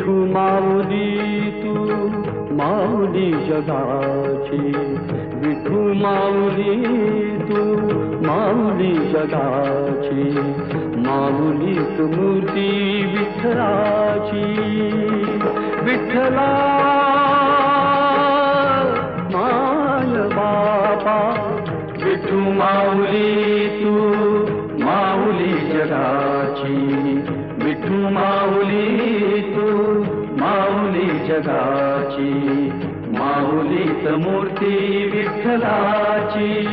विठू माऊली तू माऊली जगाची, विठू माऊली तू माऊली जगाची, माऊलीत मूर्ती विठ्ठलाची, विठ्ठला माय बापा, विठू माऊली तू माऊली जगाची, विठू माऊली तू माऊली जगाची, माऊलीत मूर्ती विठ्ठलाची.